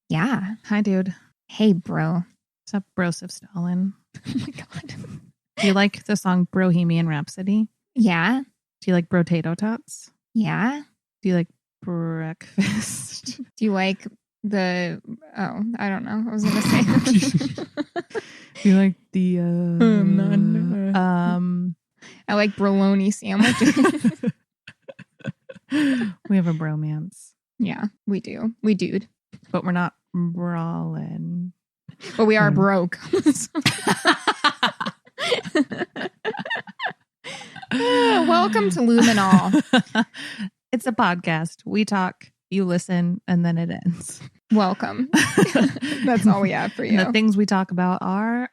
Yeah. Hi, dude. Hey, bro. What's up, Broseph Stalin? Oh my God. Do you like the song Bohemian Rhapsody? Yeah. Do you like Brotato Tots? Yeah. Do you like breakfast? Do you like I don't know. I was going to say. Do you like the I like bologna sandwiches. We have a bromance. Yeah, we do. We dude. But we're not brawling. But we are broke. Welcome to Luminol. It's a podcast. We talk, you listen, and then it ends. Welcome. That's all we have for you. And the things we talk about are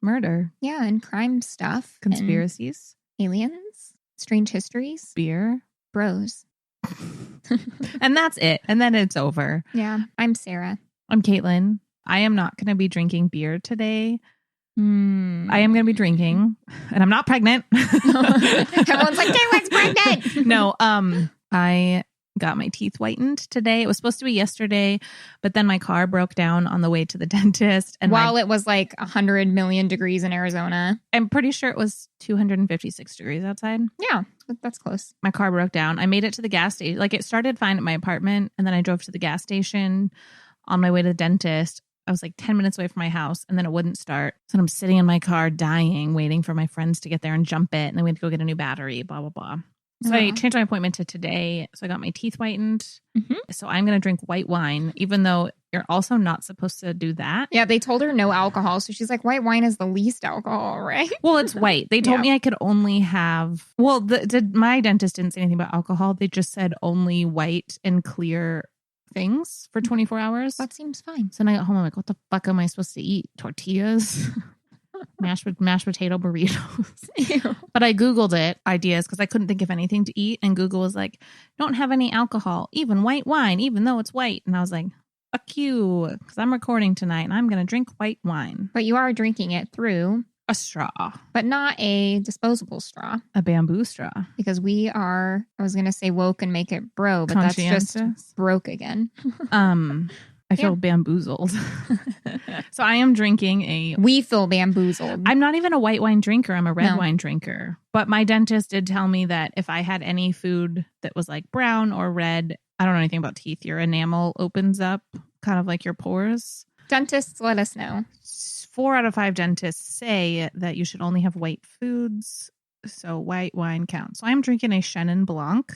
murder. Yeah, and crime stuff. Conspiracies. Aliens. Strange histories. Beer. Bros. And that's it. And then it's over. Yeah. I'm Sarah. I'm Caitlin. I am not going to be drinking beer today. I am going to be drinking, and I'm not pregnant. Everyone's like, Caitlin's pregnant. No, I got my teeth whitened today. It was supposed to be yesterday, but then my car broke down on the way to the dentist. And while it was like 100 million degrees in Arizona. I'm pretty sure it was 256 degrees outside. Yeah, that's close. My car broke down. I made it to the gas station. Like, it started fine at my apartment, and then I drove to the gas station on my way to the dentist. I was like 10 minutes away from my house, and then it wouldn't start. So I'm sitting in my car dying, waiting for my friends to get there and jump it. And then we had to go get a new battery, blah, blah, blah. So I changed my appointment to today. So I got my teeth whitened. Mm-hmm. So I'm going to drink white wine, even though you're also not supposed to do that. Yeah, they told her no alcohol. So she's like, white wine is the least alcohol, right? Well, it's white. They told me I could only have, well, my dentist didn't say anything about alcohol. They just said only white and clear things for 24 hours. That seems fine. So then I got home, I'm like, what the fuck am I supposed to eat? Tortillas? mashed potato burritos. Ew. But I Googled it, ideas, because I couldn't think of anything to eat. And Google was like, don't have any alcohol, even white wine, even though it's white. And I was like, fuck you, because I'm recording tonight and I'm going to drink white wine. But you are drinking it through a straw. But not a disposable straw. A bamboo straw. Because we are, I was going to say woke and make it bro, but that's just broke again. I feel bamboozled. So I am drinking we feel bamboozled. I'm not even a white wine drinker. I'm a red wine drinker. But my dentist did tell me that if I had any food that was like brown or red, I don't know anything about teeth, your enamel opens up, kind of like your pores. Dentists, let us know. 4 out of 5 dentists say that you should only have white foods. So white wine counts. So I'm drinking a Chenin Blanc.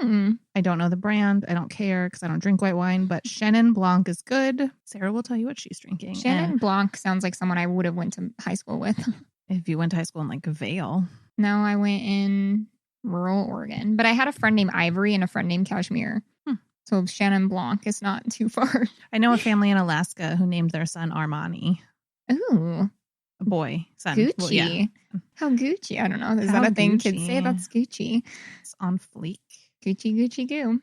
I don't know the brand. I don't care because I don't drink white wine, but Chenin Blanc is good. Sarah will tell you what she's drinking. Chenin Blanc sounds like someone I would have went to high school with. If you went to high school in like Vail. No, I went in rural Oregon, but I had a friend named Ivory and a friend named Kashmir. So Chenin Blanc is not too far. I know a family in Alaska who named their son Armani. Ooh. A boy. Son. Gucci. Well, yeah. How Gucci? I don't know. Is that a thing kids say? That's Gucci. It's on fleek. Gucci, Gucci, goo.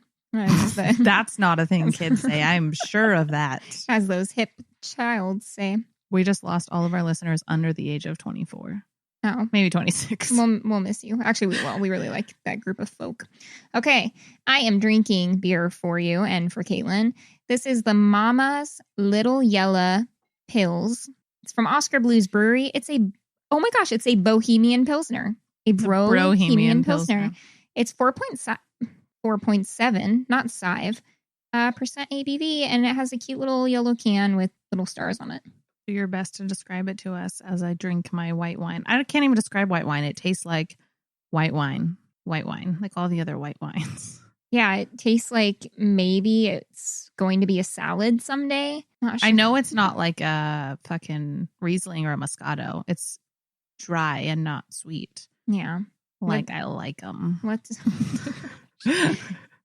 That's not a thing kids say. I'm sure of that. As those hip childs say. We just lost all of our listeners under the age of 24. Oh. Maybe 26. We'll miss you. Actually, we will. We really like that group of folk. Okay. I am drinking beer for you and for Caitlin. This is the Mama's Little Yella Pills. It's from Oscar Blues Brewery. It's a Bohemian Pilsner. A Bohemian Pilsner. It's 4.7, not 5, percent ABV, and it has a cute little yellow can with little stars on it. Do your best to describe it to us as I drink my white wine. I can't even describe white wine. It tastes like white wine, like all the other white wines. Yeah, it tastes like maybe it's going to be a salad someday. Not sure. I know it's not like a fucking Riesling or a Moscato. It's dry and not sweet. Yeah. I like them.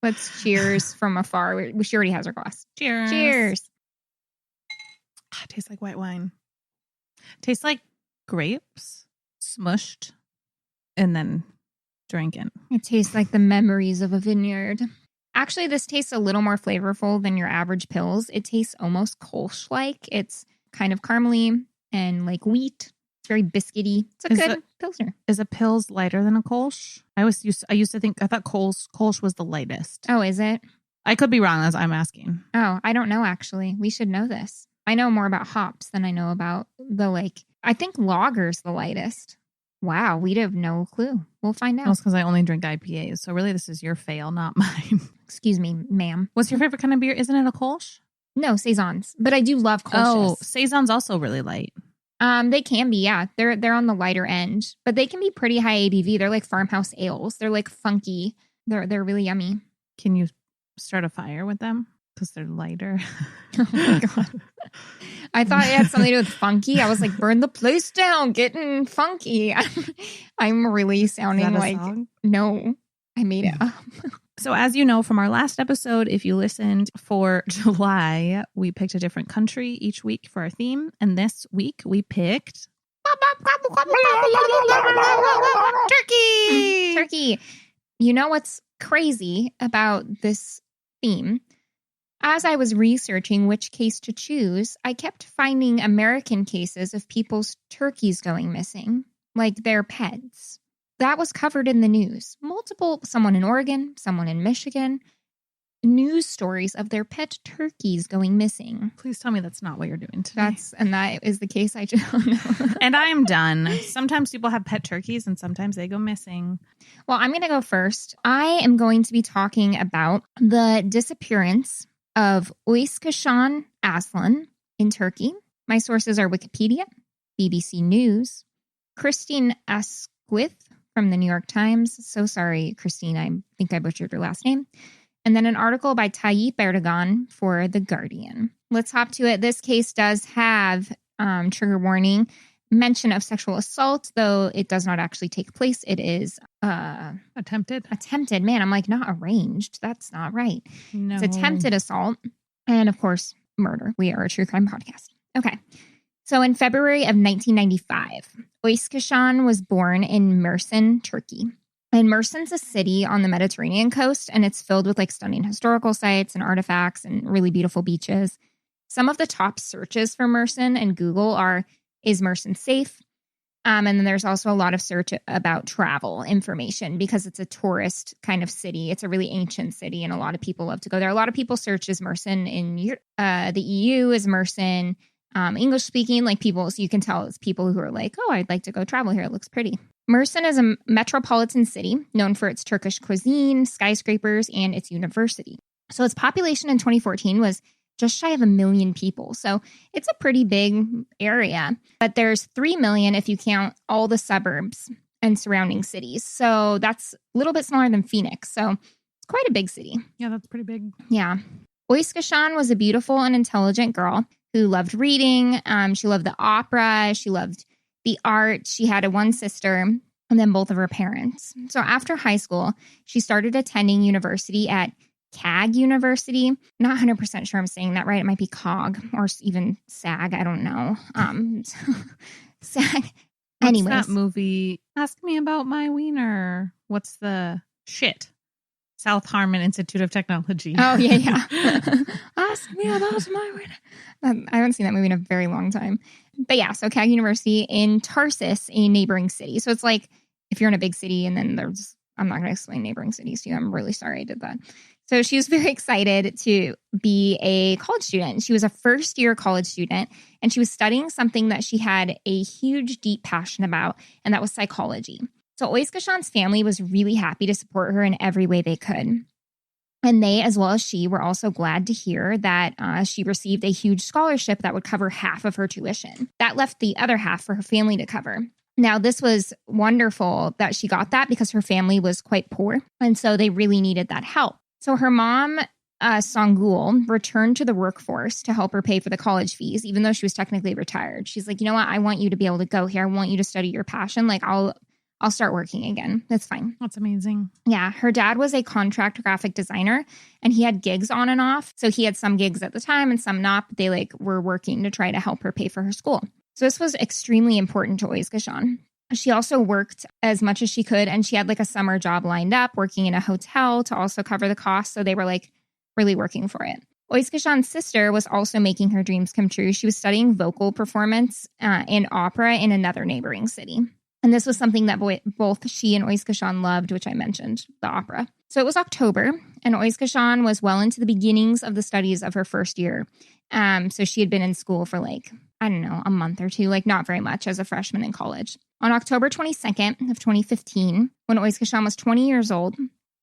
Let's cheers from afar. She already has her glass. Cheers. Cheers. It tastes like white wine. Tastes like grapes smushed and then drinking. It tastes like the memories of a vineyard. Actually, this tastes a little more flavorful than your average pills. It tastes almost Kolsch-like. It's kind of caramely and like wheat. It's very biscuity. It's a good Pilsner. Is a Pils lighter than a Kolsch? I thought Kolsch was the lightest. Oh, is it? I could be wrong as I'm asking. Oh, I don't know, actually. We should know this. I know more about hops than I know about I think lager's the lightest. Wow, we'd have no clue. We'll find out. That's because I only drink IPAs. So really, this is your fail, not mine. Excuse me, ma'am. What's your favorite kind of beer? Isn't it a Kolsch? No, Saisons. But I do love Kolsch's. Oh, Saison's also really light. They can be, yeah. They're on the lighter end, but they can be pretty high ABV. They're like farmhouse ales. They're like funky. They're really yummy. Can you start a fire with them? Because they're lighter. Oh my God. I thought it had something to do with funky. I was like, burn the place down, getting funky. I'm really sounding like, song? No, I made it up. So as you know from our last episode, if you listened for July, we picked a different country each week for our theme. And this week we picked Turkey. Turkey. You know what's crazy about this theme? As I was researching which case to choose, I kept finding American cases of people's turkeys going missing, like their pets. That was covered in the news. Someone in Oregon, someone in Michigan, news stories of their pet turkeys going missing. Please tell me that's not what you're doing today. That is the case. I just don't know. And I am done. Sometimes people have pet turkeys and sometimes they go missing. Well, I'm going to go first. I am going to be talking about the disappearance of Ozgecan Aslan in Turkey. My sources are Wikipedia, BBC News, Christine Asquith from the New York Times. So sorry, Christine, I think I butchered your last name. And then an article by Tayyip Erdogan for The Guardian. Let's hop to it. This case does have, trigger warning, mention of sexual assault, though it does not actually take place. It is attempted. Man, I'm like, not arranged. That's not right. No. It's attempted assault. And of course, murder. We are a true crime podcast. Okay. So in February of 1995, Ozgecan was born in Mersin, Turkey. And Mersin's a city on the Mediterranean coast, and it's filled with like stunning historical sites and artifacts and really beautiful beaches. Some of the top searches for Mersin and Google are, is Mersin safe? And then there's also a lot of search about travel information because it's a tourist kind of city. It's a really ancient city, and a lot of people love to go there. A lot of people search is Mersin in the EU, is Mersin English speaking, like people, so you can tell it's people who are like, oh, I'd like to go travel here. It looks pretty. Mersin is a metropolitan city known for its Turkish cuisine, skyscrapers, and its university. So its population in 2014 was just shy of 1 million people. So it's a pretty big area, but there's 3 million if you count all the suburbs and surrounding cities. So that's a little bit smaller than Phoenix. So it's quite a big city. Yeah, that's pretty big. Yeah. Ozgecan was a beautiful and intelligent girl who loved reading. She loved the opera. She loved the art. She had one sister and then both of her parents. So after high school, she started attending university at CAG University. Not 100% sure I'm saying that right. It might be COG or even SAG. I don't know. SAG. Anyways. What's that movie? Ask Me About My Wiener. What's the shit? South Harmon Institute of Technology. Oh, yeah. Ask Me About My Wiener. I haven't seen that movie in a very long time. But yeah, so CAG University in Tarsus, a neighboring city. So it's like if you're in a big city and then I'm not going to explain neighboring cities to you. I'm really sorry I did that. So she was very excited to be a college student. She was a first-year college student, and she was studying something that she had a huge, deep passion about, and that was psychology. So Ozgecan's family was really happy to support her in every way they could. And they, as well as she, were also glad to hear that she received a huge scholarship that would cover half of her tuition. That left the other half for her family to cover. Now, this was wonderful that she got that because her family was quite poor, and so they really needed that help. So her mom, Songul, returned to the workforce to help her pay for the college fees, even though she was technically retired. She's like, you know what? I want you to be able to go here. I want you to study your passion. Like, I'll start working again. That's fine. That's amazing. Yeah. Her dad was a contract graphic designer, and he had gigs on and off. So he had some gigs at the time and some not, but they were working to try to help her pay for her school. So this was extremely important to Ozgecan. She also worked as much as she could, and she had a summer job lined up working in a hotel to also cover the cost. So they were really working for it. Ozgecan's sister was also making her dreams come true. She was studying vocal performance and opera in another neighboring city. And this was something that both she and Ozgecan loved, which I mentioned, the opera. So it was October, and Ozgecan was well into the beginnings of the studies of her first year. So she had been in school for a month or two, not very much as a freshman in college. On October 22nd of 2015, when Ozgecan was 20 years old,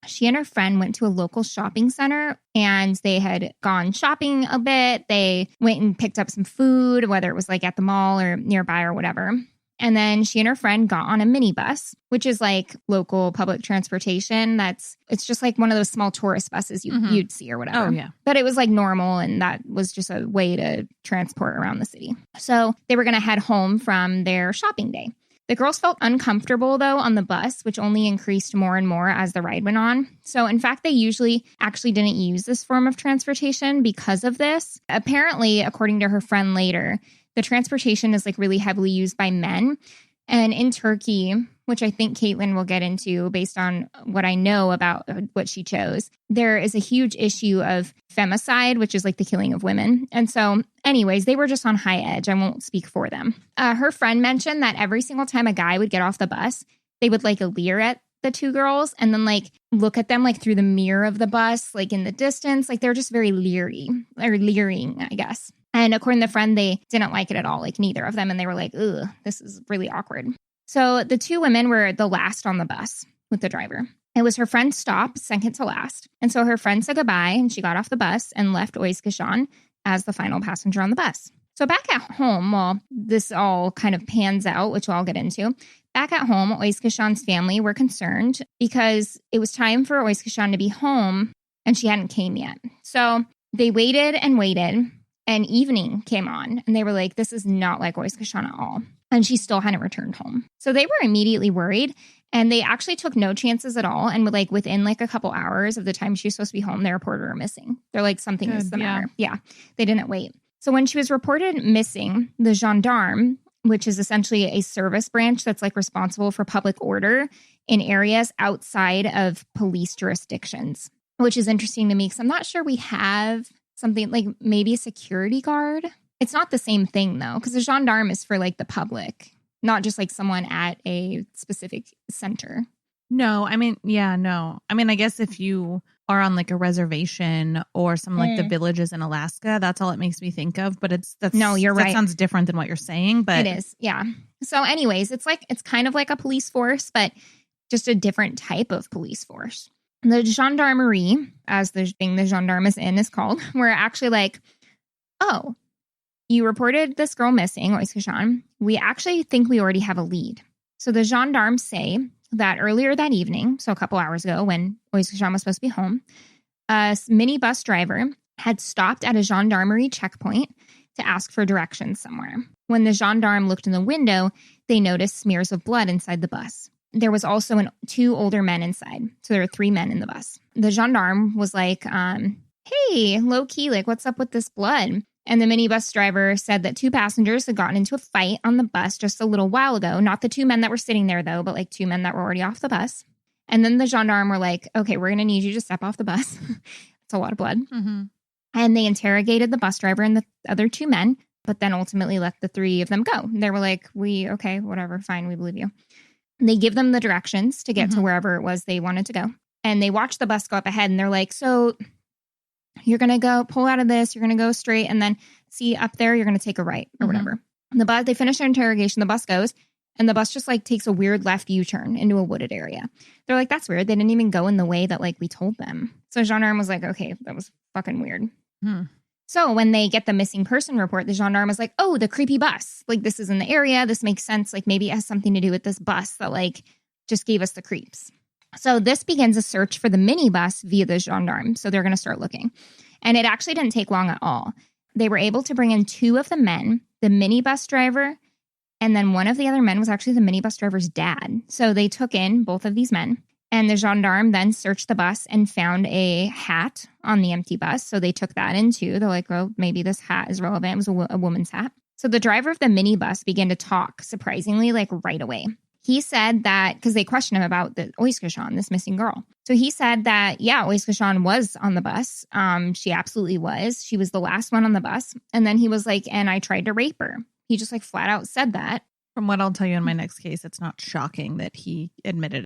she and her friend went to a local shopping center, and they had gone shopping a bit. They went and picked up some food, whether it was at the mall or nearby or whatever. And then she and her friend got on a minibus, which is local public transportation. It's just one of those small tourist buses you'd see or whatever. Oh, yeah. But it was normal, and that was just a way to transport around the city. So they were going to head home from their shopping day. The girls felt uncomfortable, though, on the bus, which only increased more and more as the ride went on. So, in fact, they usually actually didn't use this form of transportation because of this. Apparently, according to her friend later, the transportation is really heavily used by men. And in Turkey, which I think Caitlin will get into based on what I know about what she chose, there is a huge issue of femicide, which is the killing of women. And so anyways, they were just on high edge. I won't speak for them. Her friend mentioned that every single time a guy would get off the bus, they would leer at the two girls and then look at them through the mirror of the bus, in the distance. They're just very leering, I guess. And according to the friend, they didn't like it at all, neither of them. And they were ugh, this is really awkward. So the two women were the last on the bus with the driver. It was her friend's stop, second to last. And so her friend said goodbye, and she got off the bus and left Ozgecan as the final passenger on the bus. So back at home, while this all kind of pans out, which I'll get into, back at home, Ozgecan's family were concerned because it was time for Ozgecan to be home, and she hadn't came yet. So they waited and waited. And evening came on, and they were this is not like Ozgecan at all. And she still hadn't returned home. So they were immediately worried, and they actually took no chances at all. And within a couple hours of the time she was supposed to be home, they reported her missing. They're something is the matter. Yeah, they didn't wait. So when she was reported missing, the gendarme, which is essentially a service branch that's responsible for public order in areas outside of police jurisdictions, which is interesting to me because I'm not sure we have something maybe a security guard. It's not the same thing, though, because the gendarme is for the public, not just someone at a specific center. No, no. I guess if you are on a reservation or some the villages in Alaska, that's all it makes me think of. But no, you're right. That sounds different than what you're saying, but it is. Yeah. So anyways, it's kind of like a police force, but just a different type of police force. The gendarmerie, as the thing the gendarme is in is called, were actually oh, you reported this girl missing, Ozgecan. We actually think we already have a lead. So the gendarmes say that earlier that evening, so a couple hours ago when Ozgecan was supposed to be home, a minibus driver had stopped at a gendarmerie checkpoint to ask for directions somewhere. When the gendarme looked in the window, they noticed smears of blood inside the bus. There was also two older men inside. So there were 3 men in the bus. The gendarme was hey, low key, what's up with this blood? And the minibus driver said that 2 passengers had gotten into a fight on the bus just a little while ago. Not the 2 men that were sitting there, though, but 2 men that were already off the bus. And then the gendarme were okay, we're going to need you to step off the bus. It's a lot of blood. Mm-hmm. And they interrogated the bus driver and the other 2 men, but then ultimately let the 3 of them go. They were okay, whatever, fine, we believe you. They give them the directions to get to wherever it was they wanted to go. And they watch the bus go up ahead, and they're so you're going to go pull out of this, you're going to go straight, and then see up there, you're going to take a right or whatever. And the bus, they finish their interrogation, the bus goes, and the bus just takes a weird left U-turn into a wooded area. They're that's weird. They didn't even go in the way that we told them. So gendarme was okay, that was fucking weird. So when they get the missing person report, the gendarme is oh, the creepy bus. This is in the area. This makes sense. Maybe it has something to do with this bus that just gave us the creeps. So this begins a search for the minibus via the gendarme. So they're going to start looking. And it actually didn't take long at all. They were able to bring in 2 of the men, the minibus driver, and then one of the other men was actually the minibus driver's dad. So they took in both of these men. And the gendarme then searched the bus and found a hat on the empty bus. So they took that in too. They're well, maybe this hat is relevant. It was a woman's hat. So the driver of the minibus began to talk, surprisingly, right away. He said that, because they questioned him about the Ozgecan, this missing girl. So he said that, yeah, Ozgecan was on the bus. She absolutely was. She was the last one on the bus. And then he was and I tried to rape her. He just flat out said that. From what I'll tell you in my next case, it's not shocking that he admitted